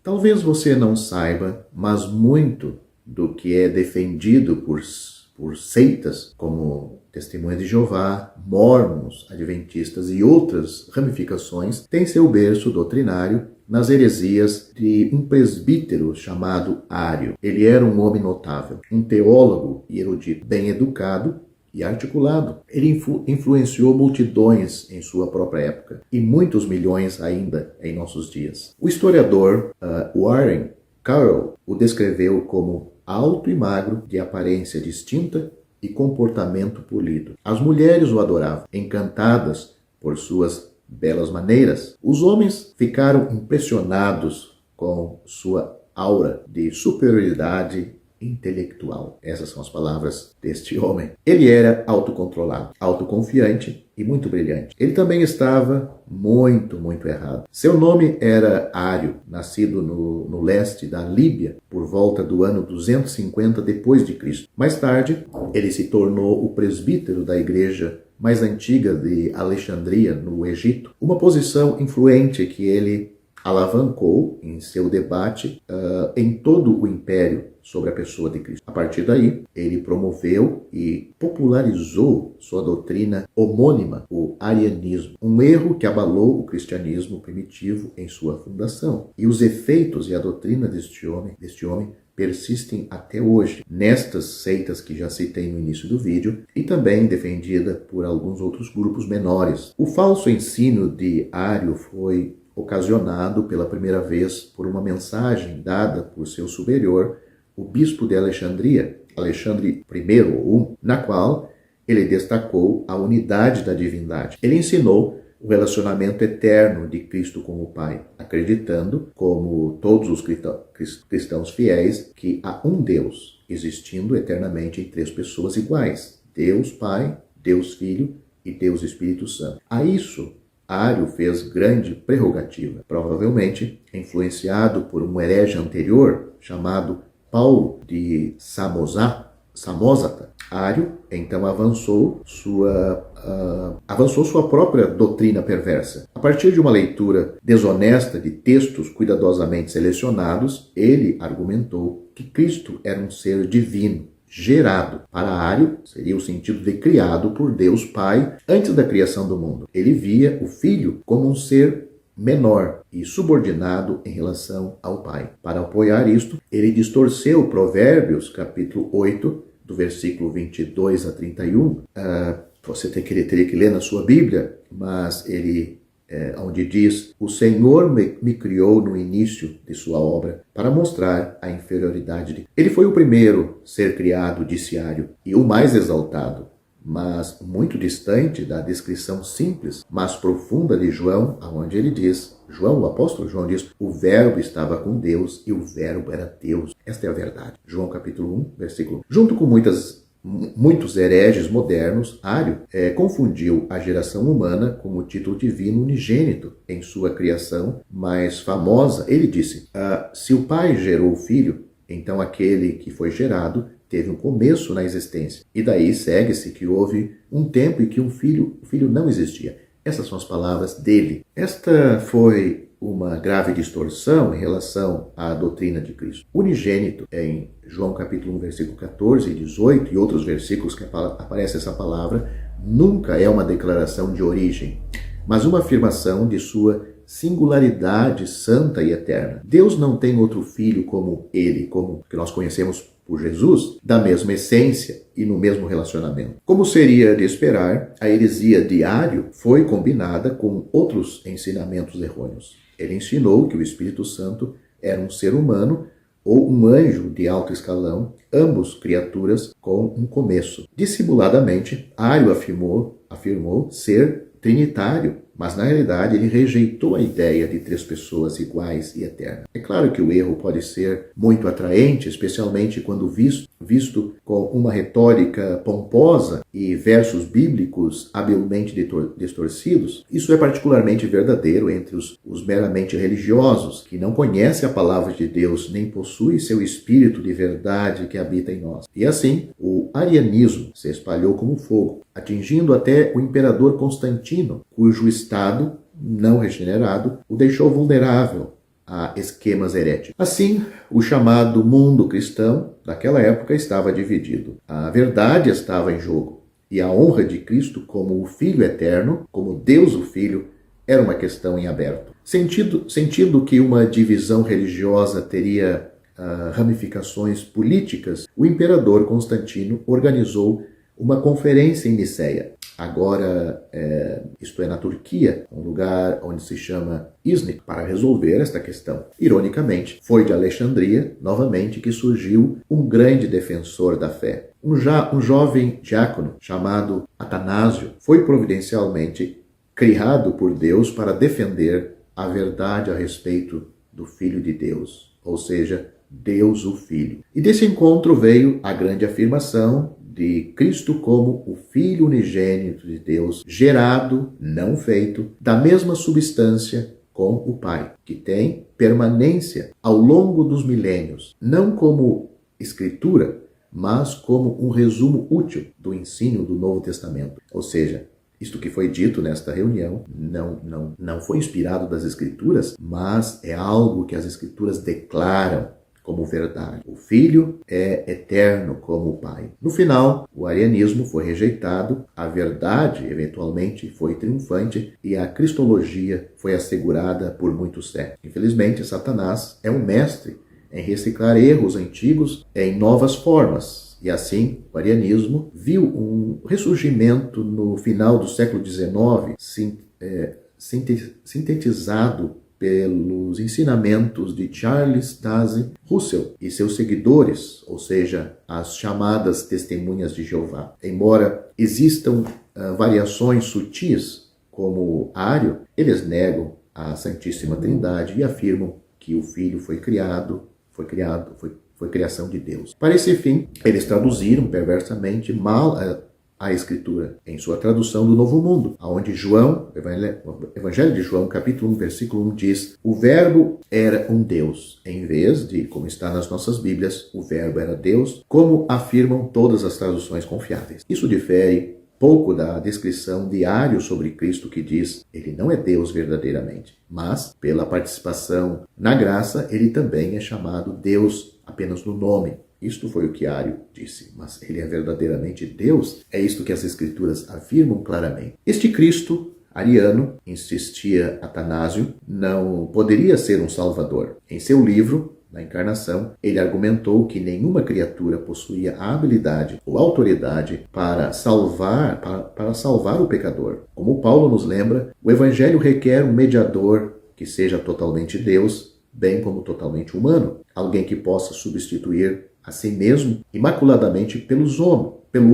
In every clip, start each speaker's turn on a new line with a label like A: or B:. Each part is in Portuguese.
A: Talvez você não saiba, mas muito do que é defendido por seitas como Testemunha de Jeová, Mórmons, Adventistas e outras ramificações tem seu berço doutrinário nas heresias de um presbítero chamado Ário. Ele era um homem notável, um teólogo e erudito, bem educado e articulado. Ele influenciou multidões em sua própria época e muitos milhões ainda em nossos dias. O historiador Warren Carroll o descreveu como alto e magro, de aparência distinta e comportamento polido. As mulheres o adoravam, encantadas por suas belas maneiras. Os homens ficaram impressionados com sua aura de superioridade intelectual. Essas são as palavras deste homem. Ele era autocontrolado, autoconfiante e muito brilhante. Ele também estava muito errado. Seu nome era Ário, nascido no leste da Líbia por volta do ano 250 depois de Cristo. Mais tarde, ele se tornou o presbítero da igreja mais antiga de Alexandria, no Egito, uma posição influente que ele alavancou em seu debate em todo o império sobre a pessoa de Cristo. A partir daí, ele promoveu e popularizou sua doutrina homônima, o arianismo, um erro que abalou o cristianismo primitivo em sua fundação. E os efeitos e a doutrina deste homem persistem até hoje nestas seitas que já citei no início do vídeo e também defendida por alguns outros grupos menores. O falso ensino de Ário foi ocasionado pela primeira vez por uma mensagem dada por seu superior, o bispo de Alexandria, Alexandre I, na qual ele destacou a unidade da divindade. Ele ensinou o relacionamento eterno de Cristo com o Pai, acreditando, como todos os cristãos fiéis, que há um Deus, existindo eternamente em três pessoas iguais: Deus Pai, Deus Filho e Deus Espírito Santo. A isso, Ário fez grande prerrogativa, provavelmente influenciado por um herege anterior chamado Paulo de Samosata. Ário então avançou sua própria doutrina perversa. A partir de uma leitura desonesta de textos cuidadosamente selecionados, ele argumentou que Cristo era um ser divino, gerado. Para Ário, seria o sentido de criado por Deus Pai antes da criação do mundo. Ele via o Filho como um ser menor e subordinado em relação ao Pai. Para apoiar isto, ele distorceu Provérbios, capítulo 8, do versículo 22 a 31. Você teria que ler na sua Bíblia, mas ele onde diz: o Senhor me criou no início de sua obra para mostrar a inferioridade de... Ele foi o primeiro ser criado, disse Ário, e o mais exaltado, mas muito distante da descrição simples, mas profunda de João, onde ele diz, o apóstolo João diz: o verbo estava com Deus e o verbo era Deus. Esta é a verdade. João capítulo 1, versículo. Junto com muitos hereges modernos, Ário confundiu a geração humana com o título divino unigênito em sua criação mais famosa. Ele disse: se o Pai gerou o Filho, então aquele que foi gerado teve um começo na existência. E daí segue-se que houve um tempo em que o filho não existia. Essas são as palavras dele. Esta foi uma grave distorção em relação à doutrina de Cristo. Unigênito, em João capítulo 1, versículo 14 e 18, e outros versículos que aparece essa palavra, nunca é uma declaração de origem, mas uma afirmação de sua singularidade santa e eterna. Deus não tem outro filho como ele, como que nós conhecemos por Jesus, da mesma essência e no mesmo relacionamento. Como seria de esperar, a heresia de Ário foi combinada com outros ensinamentos errôneos. Ele ensinou que o Espírito Santo era um ser humano ou um anjo de alto escalão, ambos criaturas com um começo. Dissimuladamente, Ário afirmou ser trinitário, mas na realidade ele rejeitou a ideia de três pessoas iguais e eternas. É claro que o erro pode ser muito atraente, especialmente quando visto com uma retórica pomposa e versos bíblicos habilmente distorcidos. Isso é particularmente verdadeiro entre os meramente religiosos, que não conhecem a palavra de Deus nem possuem seu espírito de verdade que habita em nós. E assim, o arianismo se espalhou como fogo, atingindo até o imperador Constantino, cujo Estado não regenerado o deixou vulnerável a esquemas heréticos. Assim, o chamado mundo cristão daquela época estava dividido. A verdade estava em jogo e a honra de Cristo como o Filho eterno, como Deus o Filho, era uma questão em aberto. Sentindo que uma divisão religiosa teria ramificações políticas, o imperador Constantino organizou uma conferência em Niceia. Agora, isto é na Turquia, um lugar onde se chama Iznik, para resolver esta questão. Ironicamente, foi de Alexandria, novamente, que surgiu um grande defensor da fé. Um jovem diácono chamado Atanásio foi providencialmente criado por Deus para defender a verdade a respeito do Filho de Deus, ou seja, Deus o Filho. E desse encontro veio a grande afirmação de Cristo como o Filho unigênito de Deus, gerado, não feito, da mesma substância com o Pai, que tem permanência ao longo dos milênios, não como escritura, mas como um resumo útil do ensino do Novo Testamento. Ou seja, isto que foi dito nesta reunião não foi inspirado das Escrituras, mas é algo que as Escrituras declaram como verdade. O Filho é eterno como o Pai. No final, o arianismo foi rejeitado, a verdade, eventualmente, foi triunfante e a cristologia foi assegurada por muitos séculos. Infelizmente, Satanás é um mestre em reciclar erros antigos em novas formas. E assim, o arianismo viu um ressurgimento no final do século XIX, sintetizado pelos ensinamentos de Charles Taze Russell e seus seguidores, ou seja, as chamadas testemunhas de Jeová. Embora existam variações sutis, como ário, eles negam a Santíssima Trindade e afirmam que o Filho foi criação de Deus. Para esse fim, eles traduziram perversamente mal a Escritura em sua tradução do Novo Mundo, onde João, Evangelho de João, capítulo 1, versículo 1, diz: o Verbo era um Deus, em vez de, como está nas nossas Bíblias, o Verbo era Deus, como afirmam todas as traduções confiáveis. Isso difere pouco da descrição de Ário sobre Cristo, que diz: ele não é Deus verdadeiramente, mas, pela participação na graça, ele também é chamado Deus apenas no nome. Isto foi o que Ário disse, mas ele é verdadeiramente Deus? É isto que as Escrituras afirmam claramente. Este Cristo ariano, insistia Atanásio, não poderia ser um salvador. Em seu livro, na Encarnação, ele argumentou que nenhuma criatura possuía a habilidade ou autoridade para salvar o pecador. Como Paulo nos lembra, o Evangelho requer um mediador que seja totalmente Deus, bem como totalmente humano, alguém que possa substituir a si mesmo imaculadamente pelo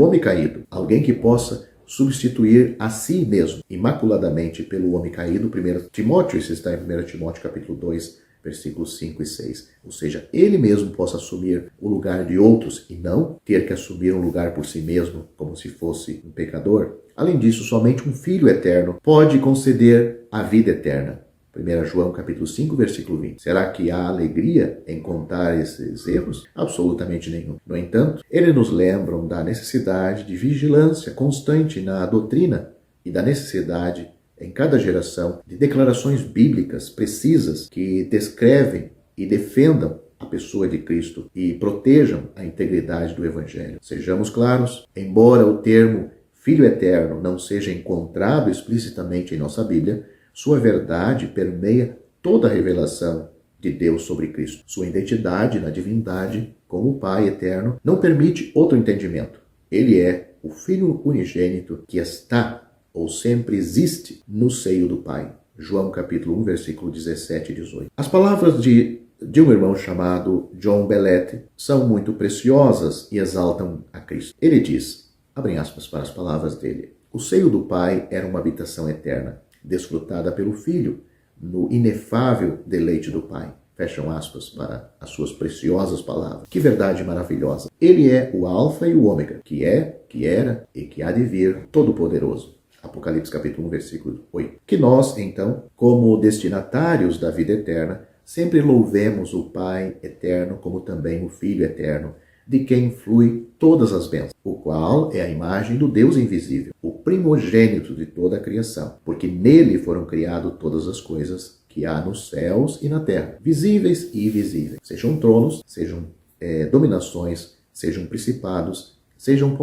A: homem caído, alguém que possa substituir a si mesmo imaculadamente pelo homem caído. 1 Timóteo, isso está em 1 Timóteo capítulo 2, versículos 5 e 6. Ou seja, ele mesmo possa assumir o lugar de outros e não ter que assumir um lugar por si mesmo, como se fosse um pecador. Além disso, somente um Filho eterno pode conceder a vida eterna. 1 João capítulo 5, versículo 20. Será que há alegria em contar esses erros? Absolutamente nenhum. No entanto, eles nos lembram da necessidade de vigilância constante na doutrina e da necessidade, em cada geração, de declarações bíblicas precisas que descrevem e defendam a pessoa de Cristo e protejam a integridade do Evangelho. Sejamos claros, embora o termo Filho Eterno não seja encontrado explicitamente em nossa Bíblia, sua verdade permeia toda a revelação de Deus sobre Cristo. Sua identidade na divindade, como Pai eterno, não permite outro entendimento. Ele é o Filho unigênito que está ou sempre existe no seio do Pai. João capítulo 1, versículo 17 e 18. As palavras de um irmão chamado John Bellet são muito preciosas e exaltam a Cristo. Ele diz, abrem aspas para as palavras dele: o seio do Pai era uma habitação eterna, desfrutada pelo Filho, no inefável deleite do Pai. Fecham aspas para as suas preciosas palavras. Que verdade maravilhosa! Ele é o Alfa e o Ômega, que é, que era e que há de vir, Todo-Poderoso. Apocalipse capítulo 1, versículo 8. Que nós, então, como destinatários da vida eterna, sempre louvemos o Pai eterno, como também o Filho eterno, de quem flui todas as bênçãos, o qual é a imagem do Deus invisível, o primogênito de toda a criação, porque nele foram criadas todas as coisas que que há nos céus e na terra, visíveis e invisíveis, sejam tronos, sejam dominações, sejam principados, sejam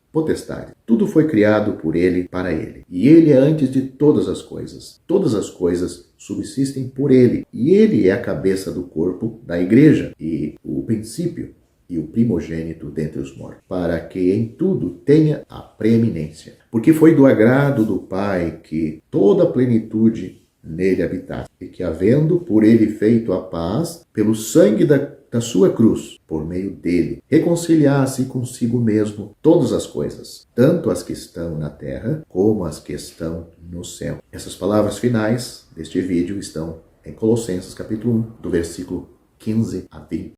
A: potestades. Tudo foi criado por ele, para ele. E ele é antes de todas as coisas. Todas as coisas subsistem por ele. E ele é a cabeça do corpo da igreja e o princípio e o primogênito dentre os mortos, para que em tudo tenha a preeminência. Porque foi do agrado do Pai que toda a plenitude nele habitasse, e que, havendo por ele feito a paz, pelo sangue da sua cruz, por meio dele, reconciliasse consigo mesmo todas as coisas, tanto as que estão na terra, como as que estão no céu. Essas palavras finais deste vídeo estão em Colossenses capítulo 1, do versículo 15 a 20.